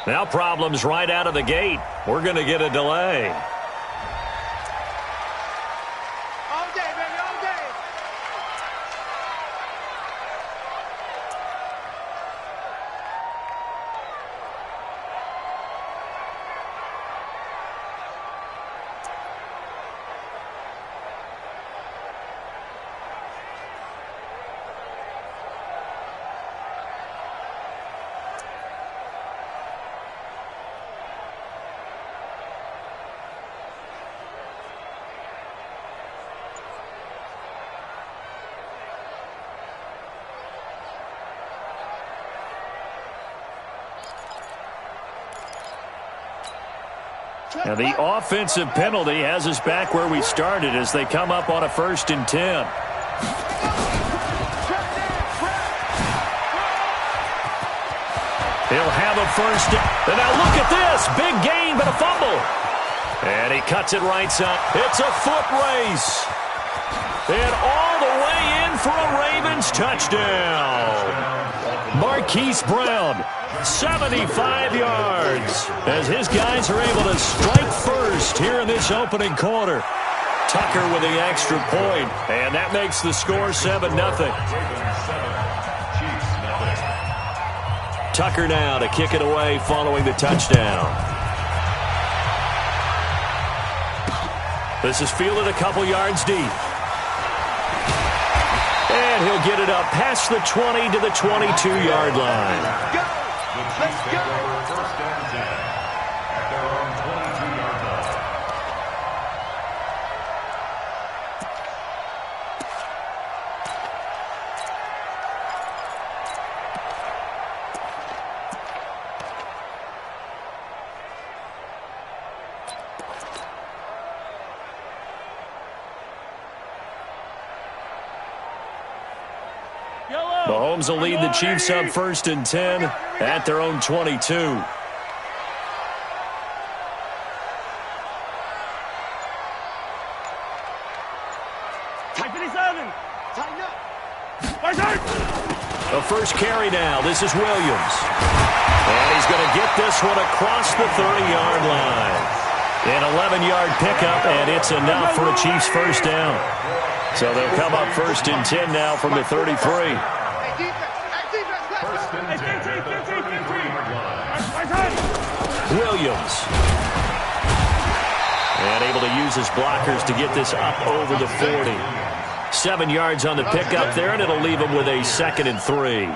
Now problems right out of the gate. We're going to get a delay. All day, baby, all day. Now the offensive penalty has us back where we started as they come up on a 1st and 10. He'll have a first. And now look at this. Big gain, but a fumble. And he cuts it right side. It's a foot race. And all the way in for a Ravens touchdown. Marquise Brown, 75 yards, as his guys are able to strike first here in this opening quarter. Tucker with the extra point, and that makes the score 7-0. Tucker now to kick it away following the touchdown. This is fielded a couple yards deep. And he'll get it up past the 20 to the 22-yard line. Let's go. First and 10 at their own 22-yard line. Mahomes will lead the Chiefs up 1st and 10 at their own 22. Tighten up. The first carry now. This is Williams. And he's going to get this one across the 30-yard line. An 11-yard pickup, and it's enough for a Chiefs first down. So they'll come up 1st and 10 now from the 33. Williams. And able to use his blockers to get this up over the 40. 7 yards on the pickup there, and it'll leave him with a 2nd and 3.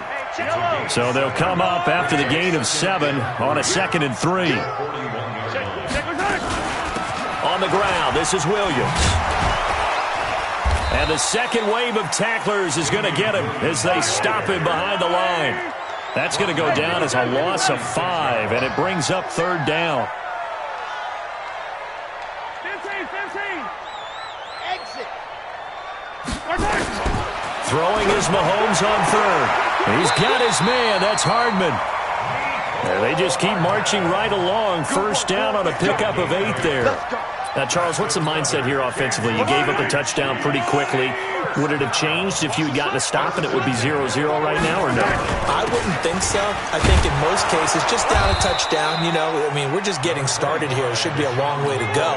So they'll come up after the gain of 7 on a 2nd and 3. On the ground, this is Williams. And the second wave of tacklers is going to get him as they stop him behind the line. That's going to go down as a loss of 5, and it brings up 3rd down. 15. Exit. Throwing is Mahomes on 3rd. He's got his man. That's Hardman. And they just keep marching right along. First down on a pickup of 8 there. Now, Charles, what's the mindset here offensively? You gave up a touchdown pretty quickly. Would it have changed if you had gotten a stop and it would be 0-0 right now, or no? I wouldn't think so. I think in most cases, just down a touchdown, you know, I mean, we're just getting started here. It should be a long way to go.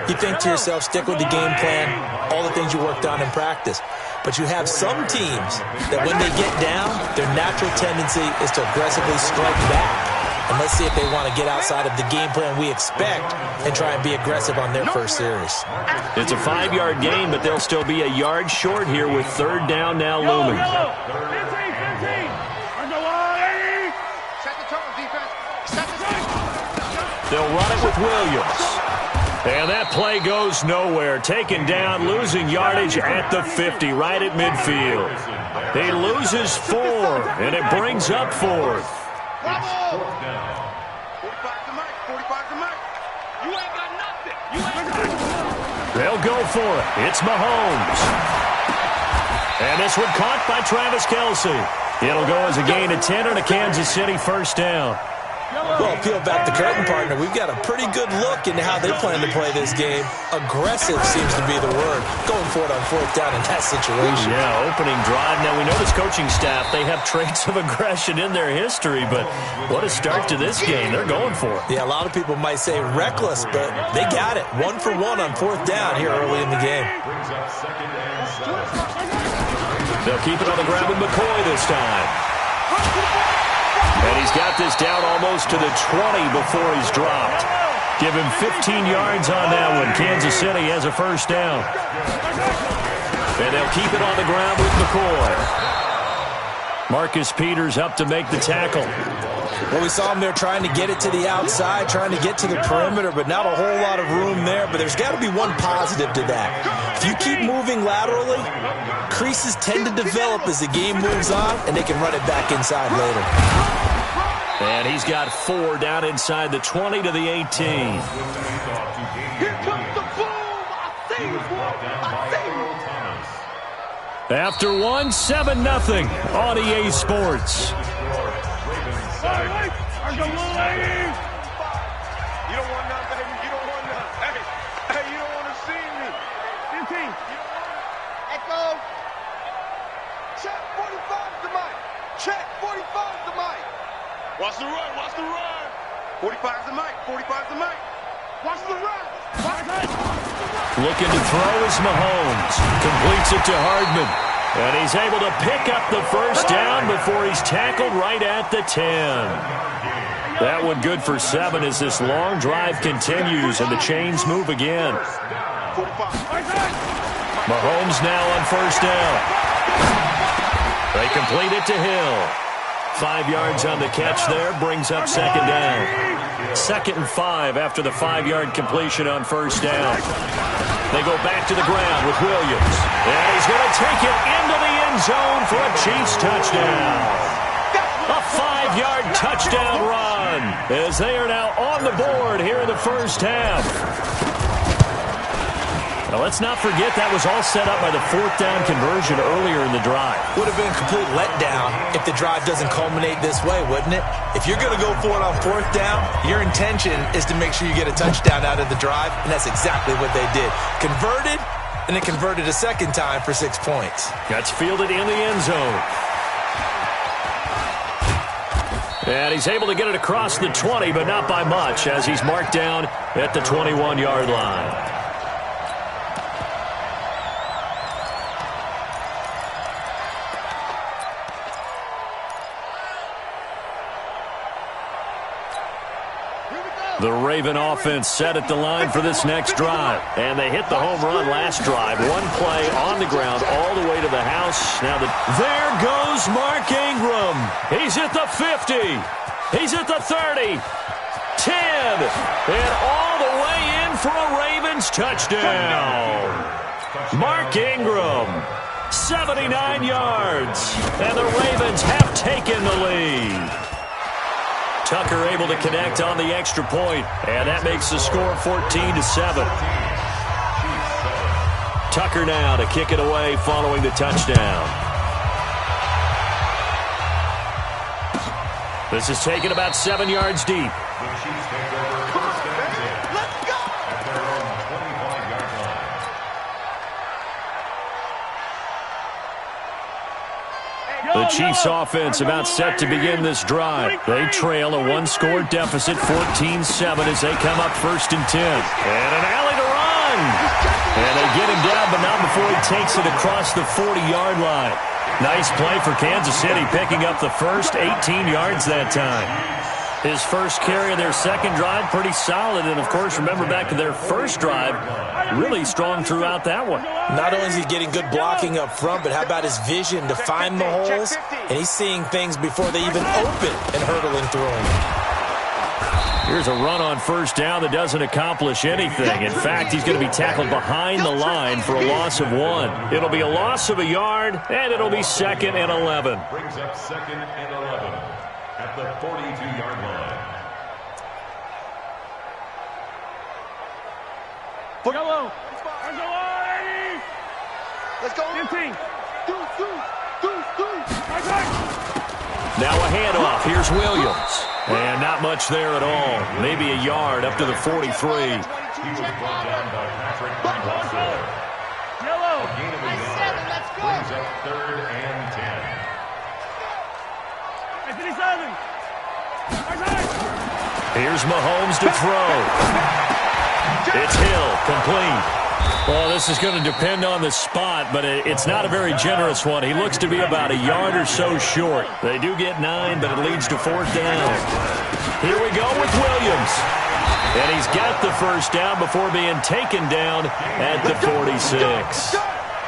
You think to yourself, stick with the game plan, all the things you worked on in practice. But you have some teams that when they get down, their natural tendency is to aggressively strike back. And let's see if they want to get outside of the game plan we expect and try and be aggressive on their first series. It's a 5-yard gain, but they'll still be a yard short here with 3rd down now looming. 15. Set the tone, defense. Set the tone. They'll run it with Williams. And that play goes nowhere. Taken down, losing yardage at the 50, right at midfield. He loses 4, and it brings up 4th. Bravo! 45 to Mike. 45 to Mike. You ain't got nothing. You ain't got nothing. They'll go for it. It's Mahomes. And this one caught by Travis Kelce. It'll go as a gain of 10 and a Kansas City first down. Well, peel back the curtain, partner. We've got a pretty good look into how they plan to play this game. Aggressive seems to be the word. Going for it on 4th down in that situation. Yeah, opening drive. Now, we know this coaching staff, they have traits of aggression in their history, but what a start to this game. They're going for it. Yeah, a lot of people might say reckless, but they got it. 1 for 1 on 4th down here early in the game. They'll keep it on the ground with McCoy this time. And he's got this down almost to the 20 before he's dropped. Give him 15 yards on that one. Kansas City has a first down. And they'll keep it on the ground with McCoy. Marcus Peters up to make the tackle. Well, we saw him there trying to get it to the outside, trying to get to the perimeter, but not a whole lot of room there. But there's got to be one positive to that. If you keep moving laterally, creases tend to develop as the game moves on, and they can run it back inside later. And he's got 4 down inside the 20 to the 18. Here comes the boom! I see you, boy! I see you! After 1, 7-0 on EA Sports. You don't want none, baby. You don't want none. Hey, you don't want to see me. 15. Echo. Check 45's the mic. Check 45's the mic. Watch the run. Watch the run. 45's the mic. 45's the mic. Watch the run. Looking to throw is Mahomes. Completes it to Hardman. And he's able to pick up the first down before he's tackled right at the 10. That one good for 7 as this long drive continues and the chains move again. Mahomes now on first down. They complete it to Hill. 5 yards on the catch there, brings up second down. 2nd and 5 after the 5-yard completion on first down. They go back to the ground with Williams. And he's going to take it into the end zone for a Chiefs touchdown. A 5-yard touchdown run as they are now on the board here in the first half. Now, let's not forget that was all set up by the 4th down conversion earlier in the drive. Would have been a complete letdown if the drive doesn't culminate this way, wouldn't it? If you're going to go for it on 4th down, your intention is to make sure you get a touchdown out of the drive, and that's exactly what they did. Converted, and then converted a second time for 6 points. Gets fielded in the end zone. And he's able to get it across the 20, but not by much, as he's marked down at the 21-yard line. The Raven offense set at the line for this next drive. And they hit the home run last drive. 1 play on the ground all the way to the house. Now there goes Mark Ingram. He's at the 50. He's at the 30. 10. And all the way in for a Ravens touchdown. Mark Ingram. 79 yards. And the Ravens have taken the lead. Tucker able to connect on the extra point, and that makes the score 14-7. Tucker now to kick it away following the touchdown. This is taken about 7 yards deep. The Chiefs offense about set to begin this drive. They trail a 1-score deficit, 14-7 as they come up 1st and 10. And an alley to run. And they get him down, but not before he takes it across the 40-yard line. Nice play for Kansas City, picking up the first 18 yards that time. His first carry of their second drive, pretty solid. And, of course, remember back to their first drive, really strong throughout that one. Not only is he getting good blocking up front, but how about his vision to find the holes? And he's seeing things before they even open and hurtling through them. Here's a run on first down that doesn't accomplish anything. In fact, he's going to be tackled behind the line for a loss of 1. It'll be a loss of a yard, and it'll be 2nd and 11. Brings up 2nd and 11 at the 42-yard line. Go. Let's go. 15. Now a handoff. Here's Williams. And not much there at all. Maybe a yard up to the 43. He was brought down by Patrick Bunwasser. A gain of a yard brings up 3rd and 10. Here's Mahomes to throw. It's Hill, complete. Well, this is going to depend on the spot, but it's not a very generous one. He looks to be about a yard or so short. They do get 9, but it leads to 4th down. Here we go with Williams. And he's got the first down before being taken down at the 46.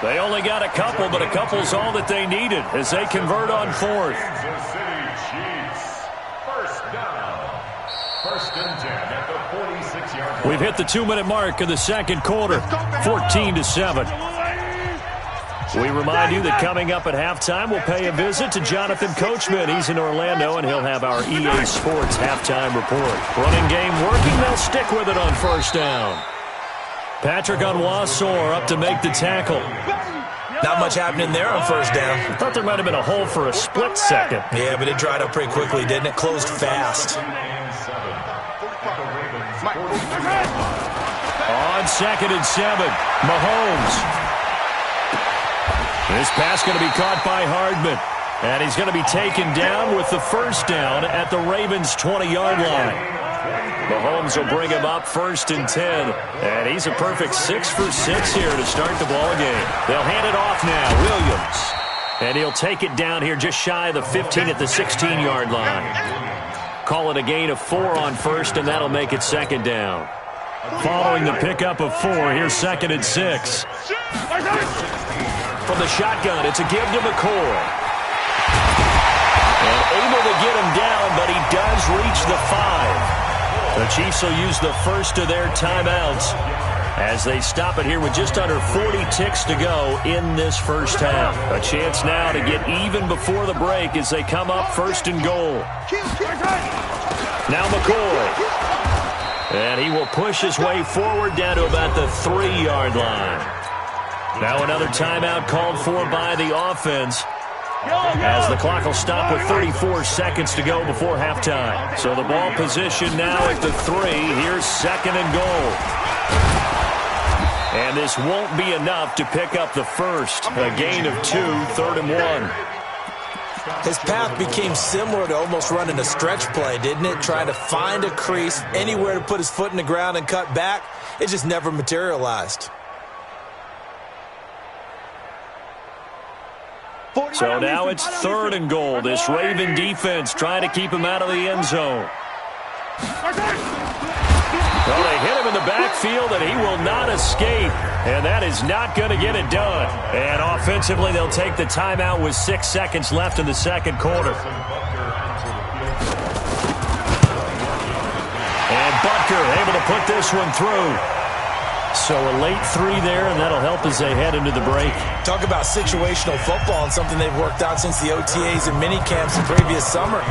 They only got a couple, but a couple's all that they needed as they convert on 4th. Kansas City Chiefs. First down. 1st and 10 at the 46-yard line. We've hit the 2-minute mark of the second quarter, 14-7. We remind you that coming up at halftime, we'll pay a visit to Jonathan Coachman. He's in Orlando, and he'll have our EA Sports halftime report. Running game working. They'll stick with it on 1st down. Patrick Bunwasser up to make the tackle. Not much happening there on 1st down. I thought there might have been a hole for a split second. Yeah, but it dried up pretty quickly, didn't it? Closed fast. On 2nd and 7, Mahomes. This pass going to be caught by Hardman. And he's going to be taken down with the first down at the Ravens' 20-yard line. Mahomes will bring him up 1st and 10. And he's a perfect 6 for 6 here to start the ball game. They'll hand it off now. Williams. And he'll take it down here just shy of the 15 at the 16-yard line. Call it a gain of 4 on 1st, and that'll make it 2nd down. Following the pickup of 4, here's 2nd and 6. From the shotgun, it's a give to McCoy. And able to get him down, but he does reach the 5. The Chiefs will use the first of their timeouts as they stop it here with just under 40 ticks to go in this first half. A chance now to get even before the break as they come up 1st and goal. Now McCoy. And he will push his way forward down to about the 3-yard line. Now another timeout called for by the offense as the clock will stop with 34 seconds to go before halftime. So the ball position now at the 3. Here's 2nd and goal. And this won't be enough to pick up the first. A gain of 2, 3rd and 1. His path became similar to almost running a stretch play, didn't it? Trying to find a crease, anywhere to put his foot in the ground and cut back. It just never materialized. So now it's 3rd and goal. This Raven defense trying to keep him out of the end zone. Well, they hit him in the backfield, and he will not escape. And that is not going to get it done. And offensively, they'll take the timeout with 6 seconds left in the second quarter. And Butker able to put this one through. So a late 3 there, and that'll help as they head into the break. Talk about situational football and something they've worked on since the OTAs and mini camps the previous summer.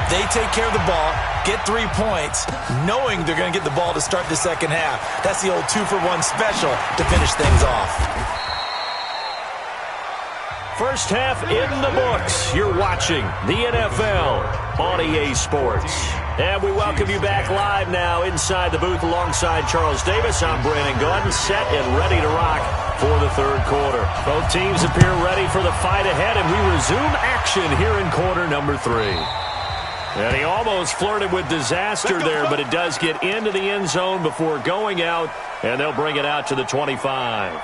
They take care of the ball, get 3 points, knowing they're going to get the ball to start the second half. That's the old 2-for-1 special to finish things off. First half in the books. You're watching the NFL on EA Sports. And we welcome you back live now inside the booth alongside Charles Davis. I'm Brandon Gordon, set and ready to rock for the third quarter. Both teams appear ready for the fight ahead, and we resume action here in quarter number 3. And he almost flirted with disaster there, but it does get into the end zone before going out, and they'll bring it out to the 25.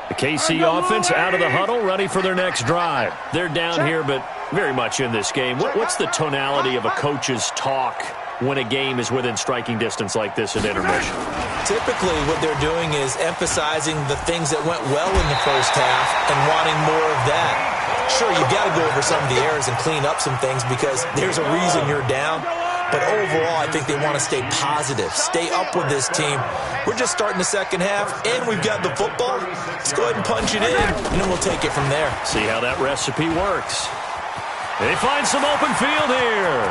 The KC offense out of the huddle, ready for their next drive. They're down here, but very much in this game. What's the tonality of a coach's talk when a game is within striking distance like this at intermission? Typically, what they're doing is emphasizing the things that went well in the first half and wanting more of that. Sure, you've got to go over some of the errors and clean up some things because there's a reason you're down. But overall, I think they want to stay positive, stay up with this team. We're just starting the second half, and we've got the football. Let's go ahead and punch it in, and then we'll take it from there. See how that recipe works. They find some open field here.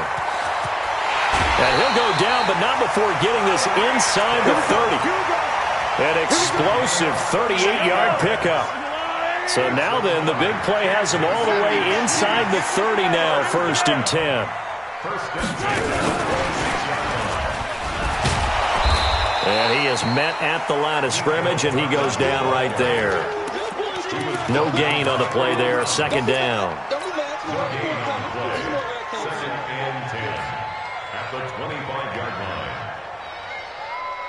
And he'll go down, but not before getting this inside the 30. An explosive 38-yard pickup. So now then, the big play has him all the way inside the 30 now, 1st and 10. And he is met at the line of scrimmage, and he goes down right there. No gain on the play there, 2nd down. At the 25-yard line.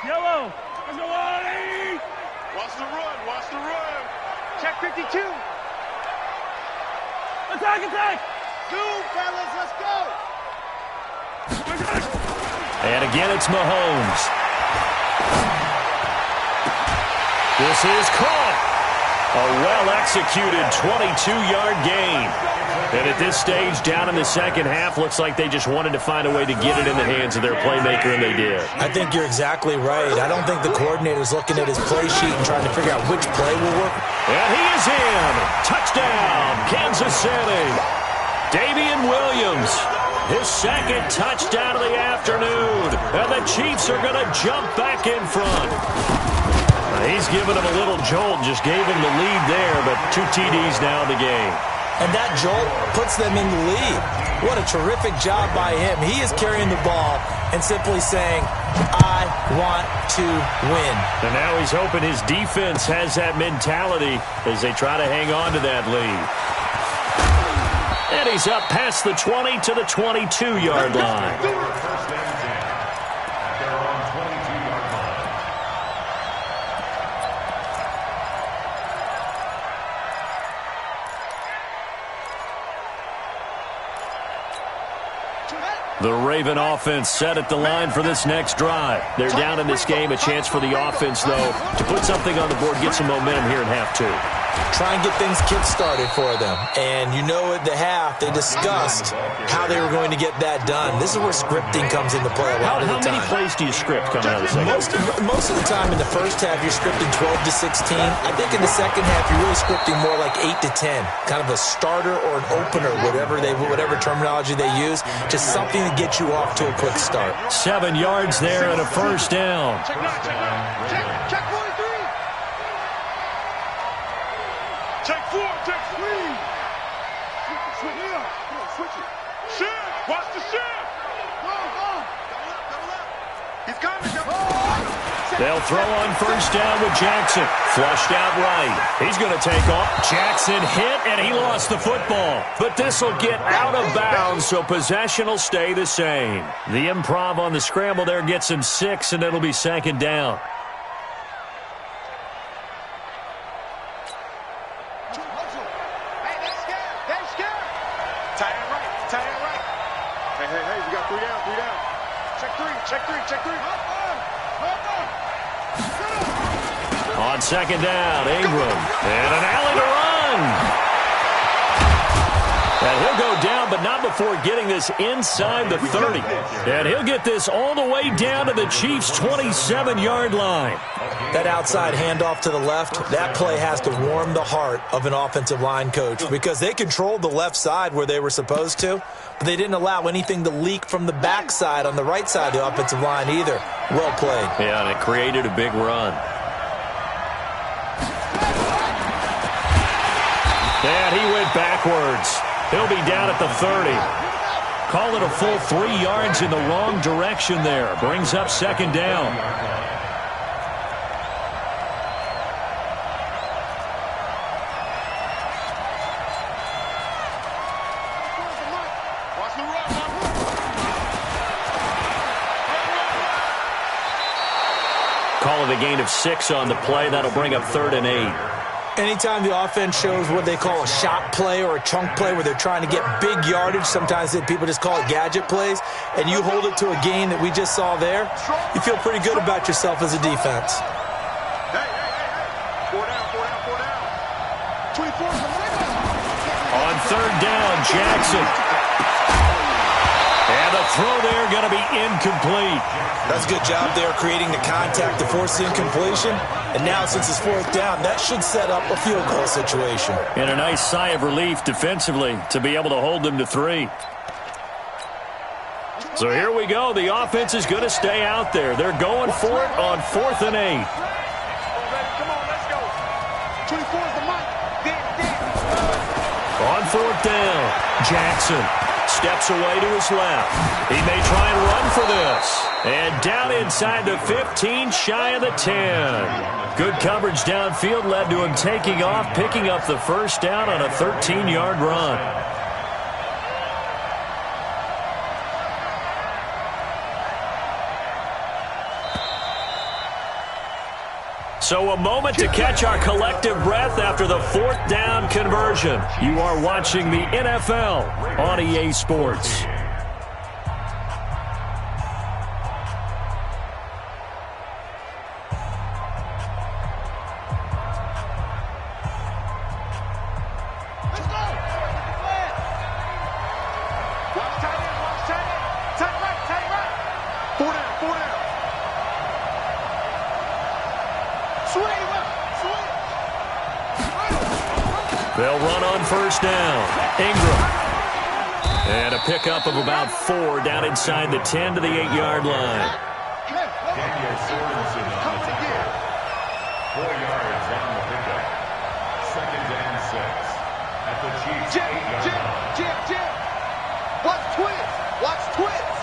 Yellow. Let's go, Lonnie. Watch the run. Watch the run. Check 52. Attack, attack. Zoom, fellas. Let's go. And again, it's Mahomes. This is caught. A well-executed 22-yard gain. And at this stage, down in the second half, looks like they just wanted to find a way to get it in the hands of their playmaker, and they did. I think you're exactly right. I don't think the coordinator's looking at his play sheet and trying to figure out which play will work. And he is in. Touchdown, Kansas City. Damian Williams, his 2nd touchdown of the afternoon. And the Chiefs are going to jump back in front. He's giving him a little jolt, just gave him the lead there, but 2 TDs now in the game. And that jolt puts them in the lead. What a terrific job by him. He is carrying the ball and simply saying, I want to win. And now he's hoping his defense has that mentality as they try to hang on to that lead. And he's up past the 20 to the 22-yard line. The Raven offense set at the line for this next drive. They're down in this game. A chance for the offense, though, to put something on the board, get some momentum here in half 2. Try and get things kick-started for them. And you know at the half, they discussed how they were going to get that done. This is where scripting comes into play a lot of the time. How many plays do you script coming out of the second? Most of the time in the first half, you're scripting 12 to 16. I think in the second half, you're really scripting more like 8 to 10. Kind of a starter or an opener, whatever terminology they use. Just something to get you off to a quick start. 7 yards there and a 1st down. Check 43. Check 4, check 3. Switch it. Switch it. Shift. Watch the shift. Go. Double up. He's coming. They'll throw on 1st down with Jackson. Flushed out right. He's going to take off. Jackson hit, and he lost the football. But this will get out of bounds, so possession will stay the same. The improv on the scramble there gets him 6, and it'll be 2nd down. Hey, we got 3 down. Check 3. On 2nd down, Ingram. And an alley to run. And he'll go down, but not before getting this inside the 30. And he'll get this all the way down to the Chiefs' 27-yard line. That outside handoff to the left, that play has to warm the heart of an offensive line coach because they controlled the left side where they were supposed to, but they didn't allow anything to leak from the backside on the right side of the offensive line either. Well played. Yeah, and it created a big run. And he went backwards. He'll be down at the 30. Call it a full 3 yards in the wrong direction there. Brings up 2nd down. Call it a gain of 6 on the play. That'll bring up 3rd and 8. Anytime the offense shows what they call a shot play or a chunk play where they're trying to get big yardage, sometimes people just call it gadget plays, and you hold it to a gain that we just saw there, you feel pretty good about yourself as a defense. Hey. 4 down. 24. On 3rd down, Jackson. And the throw there going to be incomplete. That's a good job there creating the contact to force the incompletion. And now since it's 4th down, that should set up a field goal situation. And a nice sigh of relief defensively to be able to hold them to 3. So here we go. The offense is going to stay out there. They're going for it on 4th and 8. 4th down. Jackson steps away to his left. He may try and run for this. And down inside the 15, shy of the 10. Good coverage downfield led to him taking off, picking up the first down on a 13-yard run. So a moment to catch our collective breath after the 4th down conversion. You are watching the NFL on EA Sports. They'll run on first down. Ingram. And a pickup of about 4 down inside the 10 to the 8-yard line. 4 yards on the pickup. 2nd and 6. At the Chiefs' 8-yard line. Jim. Watch twins. Watch twins.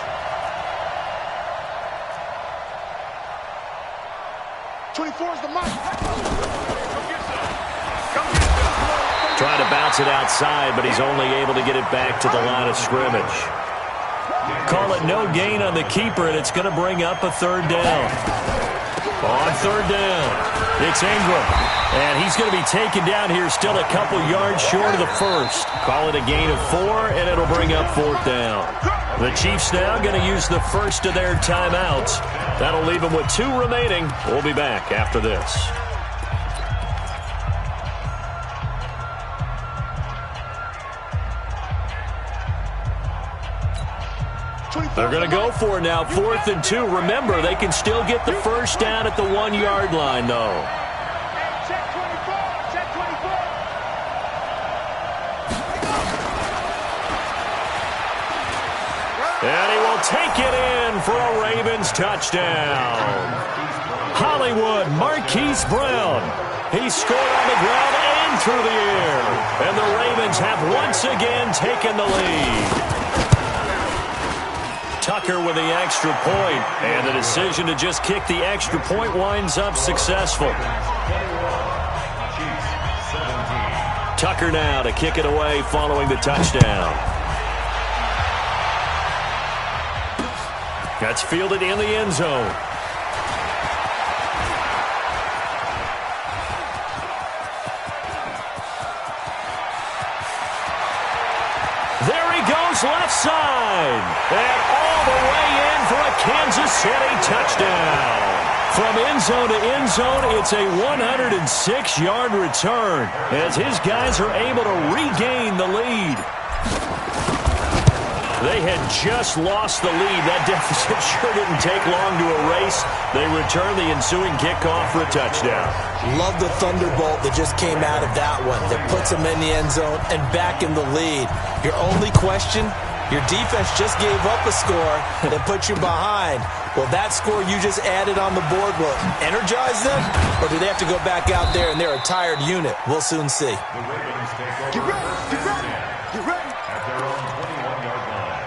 24 is the mark. Trying to bounce it outside, but he's only able to get it back to the line of scrimmage. Call it no gain on the keeper, and it's going to bring up a 3rd down. On 3rd down, it's Ingram. And he's going to be taken down here still a couple yards short of the first. Call it a gain of 4, and it'll bring up 4th down. The Chiefs now going to use the first of their timeouts. That'll leave them with 2 remaining. We'll be back after this. They're going to go for it now, 4th and 2. Remember, they can still get the first down at the 1-yard line, though. Check 24. Check 24. And he will take it in for a Ravens touchdown. Hollywood Marquise Brown. He scored on the ground and through the air. And the Ravens have once again taken the lead. Tucker with the extra point, and the decision to just kick the extra point winds up successful. Tucker now to kick it away following the touchdown. That's fielded in the end zone. There he goes left side. And all the way in for a Kansas City touchdown. From end zone to end zone, it's a 106-yard return as his guys are able to regain the lead. They had just lost the lead. That deficit sure didn't take long to erase. They return the ensuing kickoff for a touchdown. Love the thunderbolt that just came out of that one that puts them in the end zone and back in the lead. Your only question, your defense just gave up a score that put you behind. Will that score you just added on the board will energize them, or do they have to go back out there and they're a tired unit? We'll soon see. The Ravens take over. Get ready. At their own 21-yard line.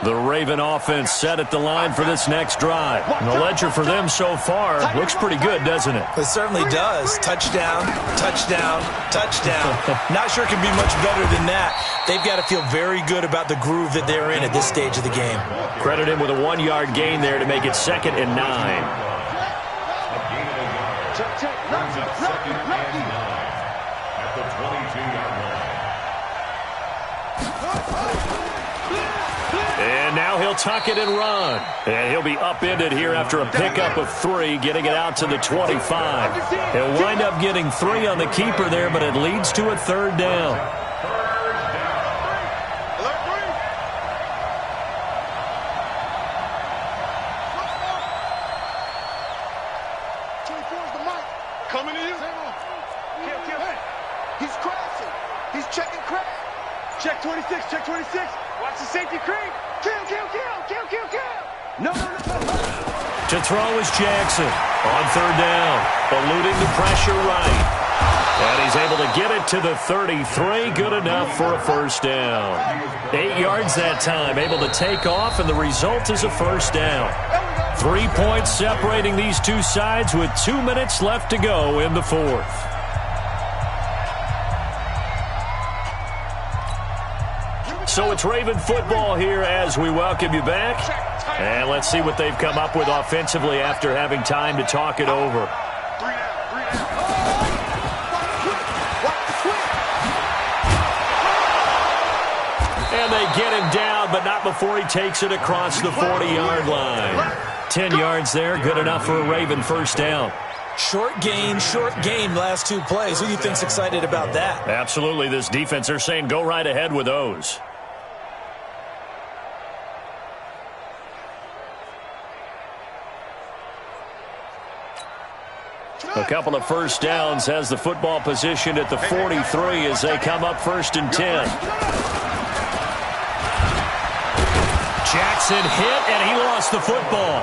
The Raven offense set at the line for this next drive. And the ledger for them so far looks pretty good, doesn't it? It certainly does. Touchdown, touchdown, touchdown. Not sure it can be much better than that. They've got to feel very good about the groove that they're in at this stage of the game. Credit him with a 1-yard gain there to make it 2nd and 9. A gain of a yard. Brings up 2nd and 9 at the 22-yard line. And now he'll tuck it and run. And he'll be upended here after a pickup of 3, getting it out to the 25. He'll wind up getting 3 on the keeper there, but it leads to a 3rd down. Coming to you. He's crashing. He's checking. Check 26, check 26. Watch the safety creep. Kill, kill, kill, kill, kill, kill. No. To throw is Jackson on third down, eluding the pressure right. And he's able to get it to the 33, good enough for a first down. 8 yards that time, able to take off, and the result is a first down. 3 points separating these two sides with 2 minutes left to go in the fourth. So it's Raven football here as we welcome you back. And let's see what they've come up with offensively after having time to talk it over. And they get him down, but not before he takes it across the 40-yard line. 10 yards there, good enough for a Raven first down. Short game last 2 plays. Who do you think's excited about that? Absolutely, this defense, they're saying go right ahead with those. A couple of first downs has the football positioned at the 43 as they come up 1st and 10. Jackson hit, and he lost the football.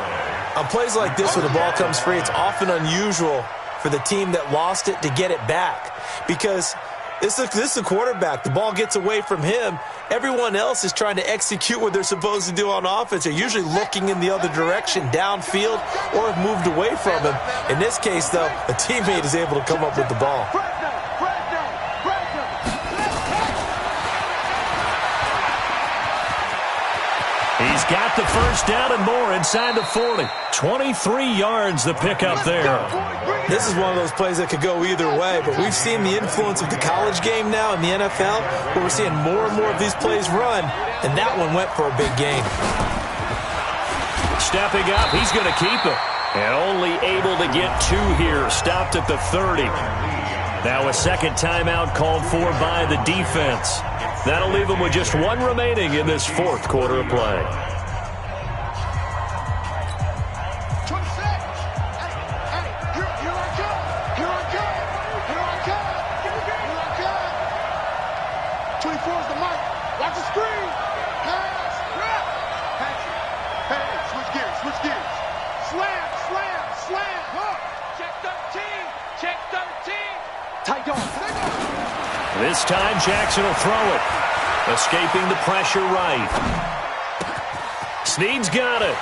On plays like this where the ball comes free, it's often unusual for the team that lost it to get it back because this is the quarterback. The ball gets away from him. Everyone else is trying to execute what they're supposed to do on offense. They're usually looking in the other direction, downfield, or have moved away from him. In this case, though, a teammate is able to come up with the ball. He's got the first down and more inside the 40. 23 yards the pickup there. This is one of those plays that could go either way, but we've seen the influence of the college game now in the NFL, where we're seeing more and more of these plays run, and that one went for a big gain. Stepping up, he's going to keep it. And only able to get 2 here, stopped at the 30. Now a second timeout called for by the defense. That'll leave them with just 1 remaining in this 4th quarter of play. This time, Jackson will throw it. Escaping the pressure right. Snead's got it.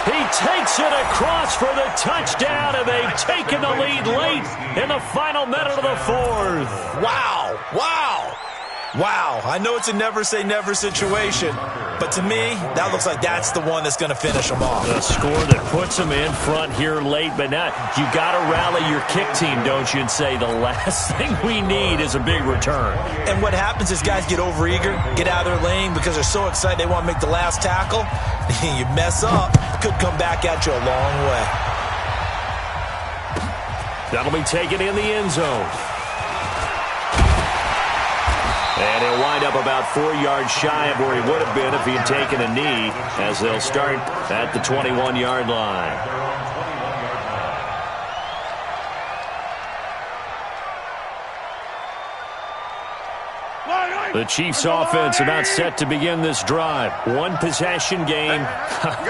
He takes it across for the touchdown, and they've taken the lead late in the final minute of the 4th. Wow. I know it's a never-say-never situation, but to me, that looks like that's the one that's going to finish them off. The score that puts them in front here late, but now you got to rally your kick team, don't you, and say the last thing we need is a big return. And what happens is guys get overeager, get out of their lane because they're so excited they want to make the last tackle. You mess up, could come back at you a long way. That'll be taken in the end zone. And he'll wind up about 4 yards shy of where he would have been if he had taken a knee, as they'll start at the 21-yard line. The Chiefs' offense about set to begin this drive. 1 possession game.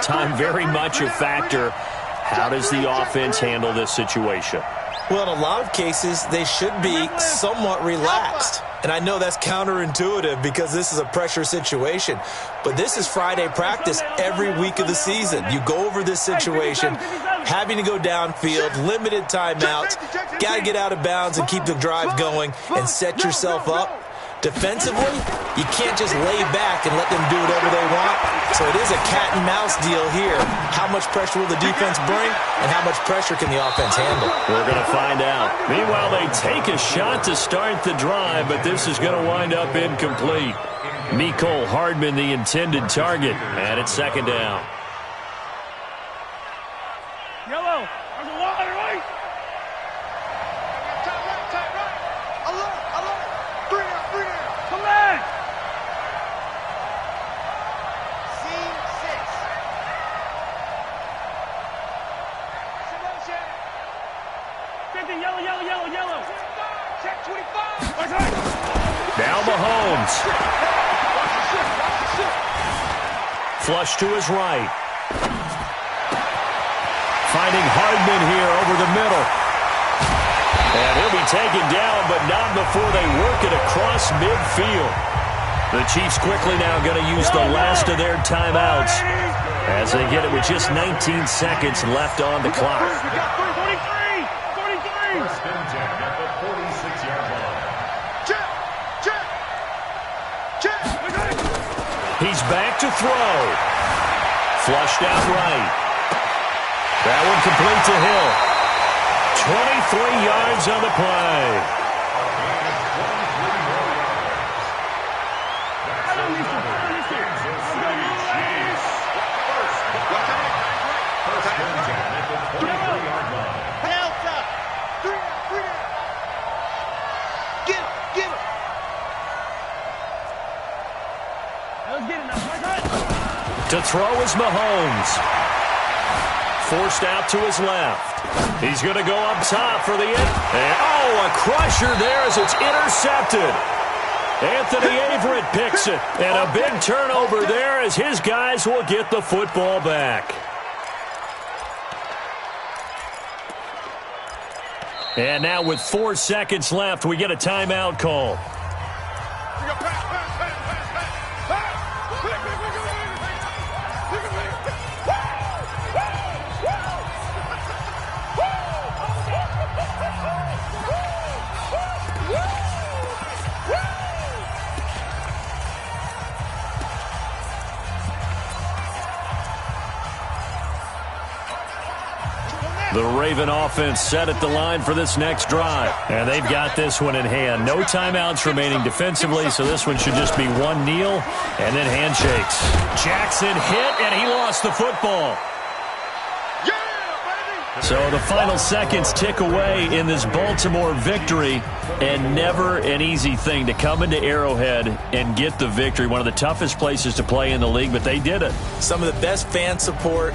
Time very much a factor. How does the offense handle this situation? Well, in a lot of cases, they should be somewhat relaxed. And I know that's counterintuitive because this is a pressure situation. But this is Friday practice every week of the season. You go over this situation, having to go downfield, limited timeouts, got to get out of bounds and keep the drive going and set yourself up. Defensively, you can't just lay back and let them do whatever they want. So it is a cat and mouse deal here. How much pressure will the defense bring, and how much pressure can the offense handle? We're going to find out. Meanwhile, they take a shot to start the drive, but this is going to wind up incomplete. Mecole Hardman, the intended target, and it's 2nd down. Yellow, there's a wall on the right. Tight right. Alert. 3 down. Come on. Scene 6. Simulation. 50, yellow. Check 25. Now Mahomes Mahomes. Flush to his right. Finding Hardman here over the middle. And he'll be taken down, but not before they work it across midfield. The Chiefs quickly now going to use the last of their timeouts as they get it with just 19 seconds left on the clock. First and 10 at the 46-yard line. He's back to throw. Flushed out right. That one complete to Hill. 23 yards on the play. To throw is Mahomes. Forced out to his left. He's going to go up top for the end. And, oh, a crusher there as it's intercepted. Anthony Averett picks it. And a big turnover there as his guys will get the football back. And now with 4 seconds left, we get a timeout call. The Raven offense set at the line for this next drive. And they've got this one in hand. No timeouts remaining defensively, so this one should just be one kneel and then handshakes. Jackson hit, and he lost the football. So the final seconds tick away in this Baltimore victory, and never an easy thing to come into Arrowhead and get the victory. One of the toughest places to play in the league, but they did it. Some of the best fan support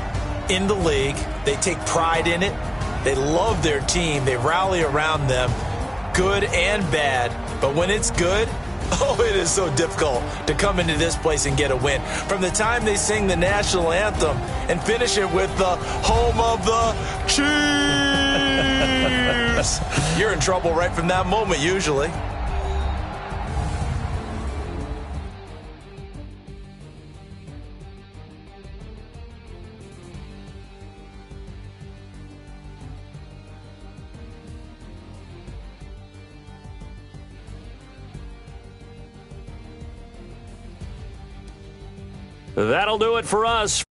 in the league. They take pride in it. They love their team. They rally around them, good and bad. But when it's good, oh, it is so difficult to come into this place and get a win. From the time they sing the national anthem and finish it with the home of the Chiefs, you're in trouble right from that moment usually. That'll do it for us.